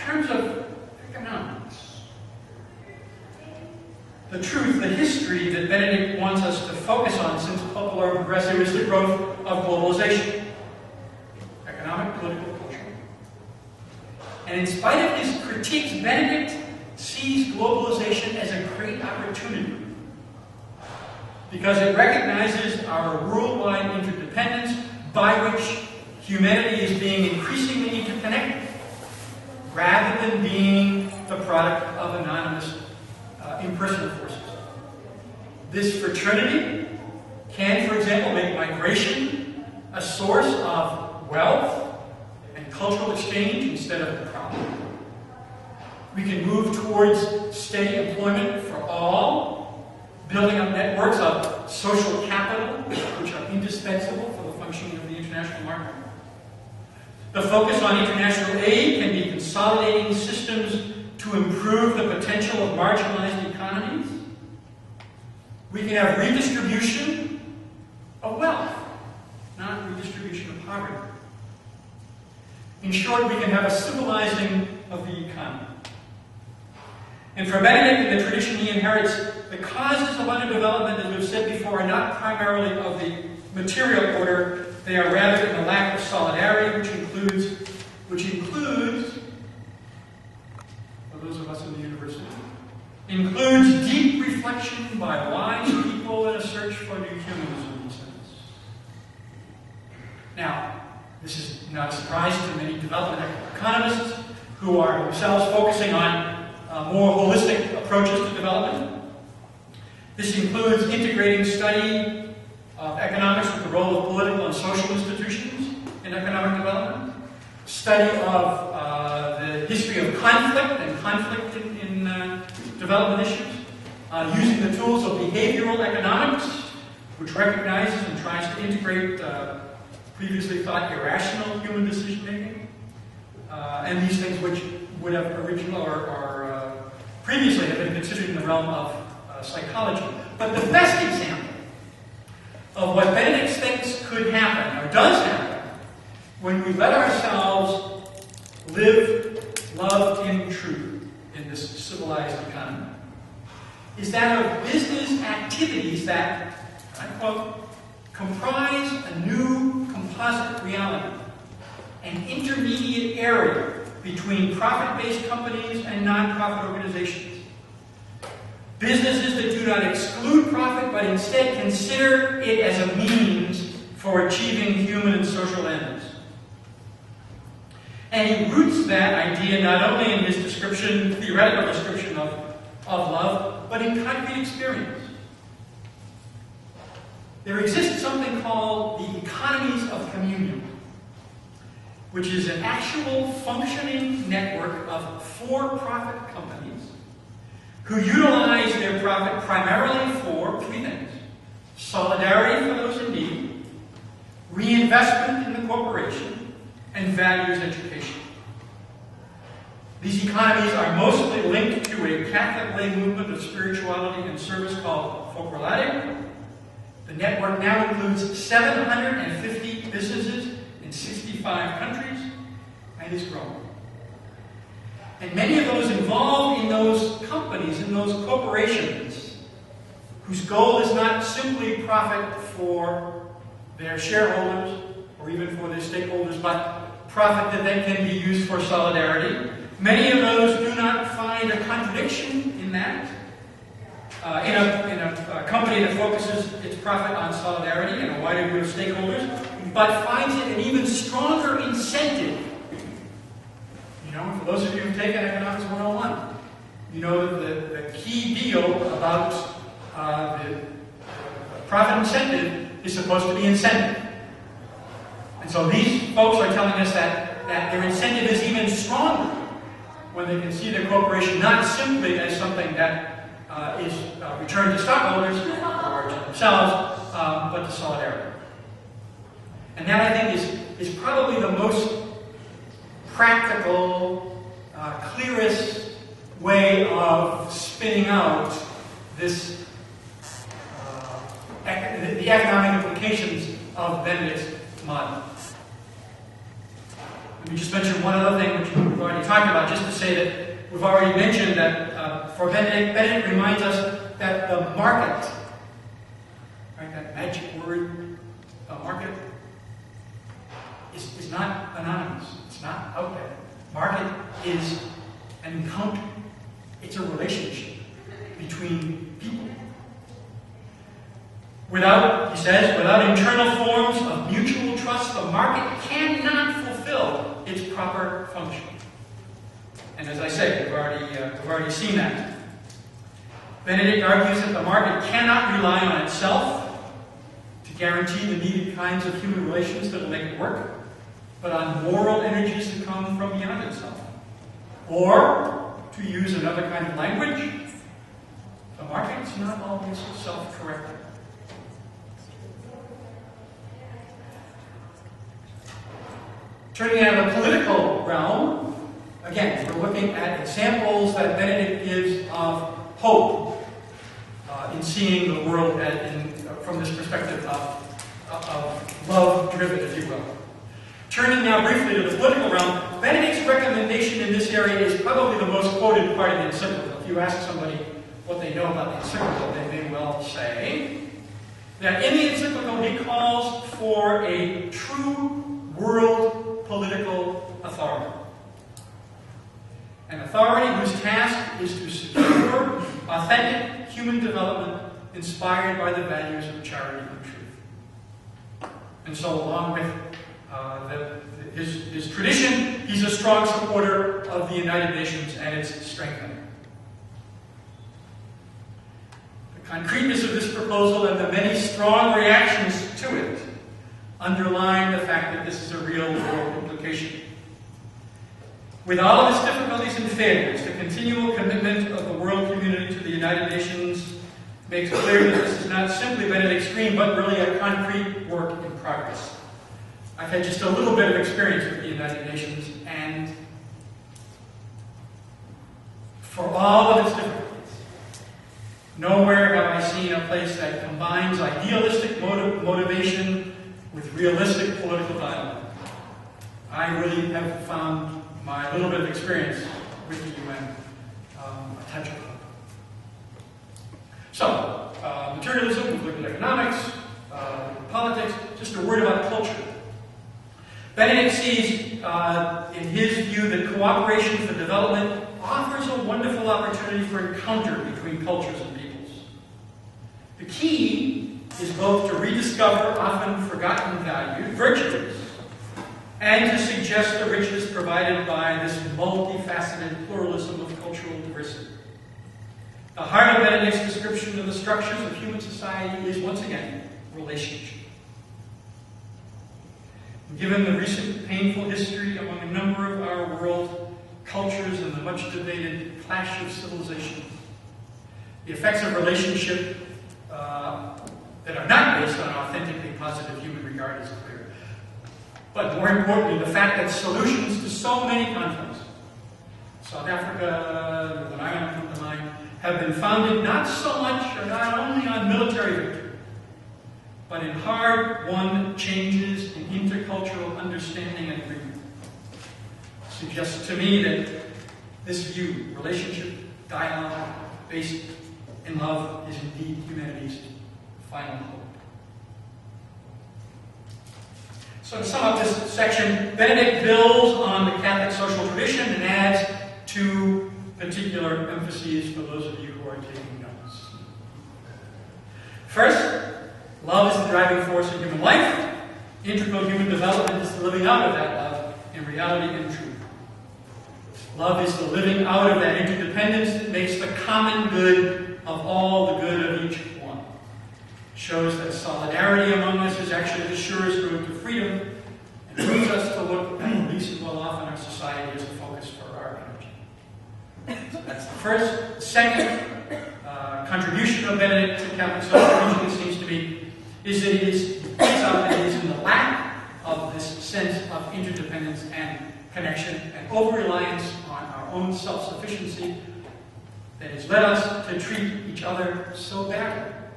terms of economics, the truth, the history that Benedict wants us to focus on since Popular and Progressive is the growth of globalization. Economic, political, cultural. And in spite of his critiques, Benedict sees globalization as a great opportunity because it recognizes our worldwide interdependence by which humanity is being increasingly interconnected rather than being the product of anonymous, impersonal forces. This fraternity can, for example, make migration a source of wealth and cultural exchange instead of a problem. We can move towards steady employment for all, building up networks of social capital, which are indispensable for the functioning of the international market. The focus on international aid can be consolidating systems to improve the potential of marginalized economies. We can have redistribution of wealth, not redistribution of poverty. In short, we can have a civilizing of the economy. And for Benedict, in the tradition he inherits, the causes of underdevelopment, as we've said before, are not primarily of the material order. They are rather in the lack of solidarity, which includes, for those of us in the university, includes deep reflection by wise people in a search for new humanism, he says. Now, this is not a surprise to many development economists who are themselves focusing on more holistic approaches to development. This includes integrating study of economics with the role of political and social institutions in economic development, study of the history of conflict and conflict in development issues, using the tools of behavioral economics, which recognizes and tries to integrate previously thought irrational human decision-making, and these things which would have originally or previously have been considered in the realm of psychology. But the best example of what Benedict thinks could happen, or does happen, when we let ourselves live, love in truth in this civilized economy, is that of business activities that, I quote, comprise a new composite reality, an intermediate area between profit-based companies and non-profit organizations. Businesses that do not exclude profit, but instead consider it as a means for achieving human and social ends. And he roots that idea not only in his description, theoretical description of love, but in concrete experience. There exists something called the economies of communion, which is an actual functioning network of for-profit companies who utilize their profit primarily for three things: solidarity for those in need, reinvestment in the corporation, and values education. These economies are mostly linked to a Catholic lay movement of spirituality and service called Veritate. The network now includes 750 businesses in 65 countries and is growing. And many of those involved in those companies, in those corporations, whose goal is not simply profit for their shareholders or even for their stakeholders, but profit that then can be used for solidarity. Many of those do not find a contradiction in that. In a company that focuses its profit on solidarity and a wider group of stakeholders, but finds it an even stronger incentive. You know, for those of you who've taken Economics 101, you know that the key deal about the profit incentive is supposed to be incentive. And so these folks are telling us that their incentive is even stronger when they can see their corporation not simply as something that is returned to stockholders or to themselves, but to solidarity. And that, I think, is probably the most practical, clearest way of spinning out this, the economic implications of Benedict's model. Let me just mention one other thing which we've already talked about, just to say that we've already mentioned that for Benedict reminds us that the market, right, that magic word, market, is not anonymous. It's not out there. Market is an encounter. It's a relationship between people. Without, he says, without internal forms of mutual trust, the market cannot fulfill its proper function. And as I say, we've already seen that. Benedict argues that the market cannot rely on itself to guarantee the needed kinds of human relations that will make it work, but on moral energies that come from beyond itself. Or, to use another kind of language, the market is not always self-correcting. Turning out of the political realm, again, we're looking at examples that Benedict gives of hope in seeing the world from this perspective of love-driven, if you will. Turning now briefly to the political realm, Benedict's recommendation in this area is probably the most quoted part of the encyclical. If you ask somebody what they know about the encyclical, they may well say that in the encyclical he calls for a true world political authority. An authority whose task is to secure authentic human development inspired by the values of charity and truth. And so along with his tradition, he's a strong supporter of the United Nations and its strengthening. The concreteness of this proposal and the many strong reactions to it underline the fact that this is a real-world implication. With all of its difficulties and failures, the continual commitment of the world community to the United Nations makes clear that this is not simply Benedict's dream, but really a concrete work in progress. I've had just a little bit of experience with the United Nations, and for all of its difficulties, nowhere have I seen a place that combines idealistic motivation with realistic political dialogue. I really have found my little bit of experience with the UN a touch of hope. So, materialism, we've looked at economics, politics, just a word about culture. Benedict sees, in his view, that cooperation for development offers a wonderful opportunity for encounter between cultures and peoples. The key is both to rediscover often forgotten virtues, and to suggest the riches provided by this multifaceted pluralism of cultural diversity. The heart of Benedict's description of the structures of human society is, once again, relationship. Given the recent painful history among a number of our world cultures and the much debated clash of civilizations, the effects of relationship that are not based on authentically positive human regard is clear. But more importantly, the fact that solutions to so many conflicts, South Africa, Northern Ireland come to mind, have been founded not so much or not only on military victory, but in hard-won changes in intercultural understanding and agreement. Suggests to me that this view, relationship, dialogue, based in love, is indeed humanity's final hope. So to sum up this section, Benedict builds on the Catholic social tradition and adds two particular emphases for those of you who are taking notes. First, love is the driving force in human life. Integral human development is the living out of that love in reality and truth. Love is the living out of that interdependence that makes the common good of all the good of each one. It shows that solidarity among us is actually the surest road to freedom, and moves us to look at the least and well off in our society as a focus for our energy. So that's the first. The second contribution of Benedict to Catholic social teaching, it seems to me, is that it points out that it is in the lack of this sense of interdependence and connection and over-reliance on our own self-sufficiency that has led us to treat each other so badly.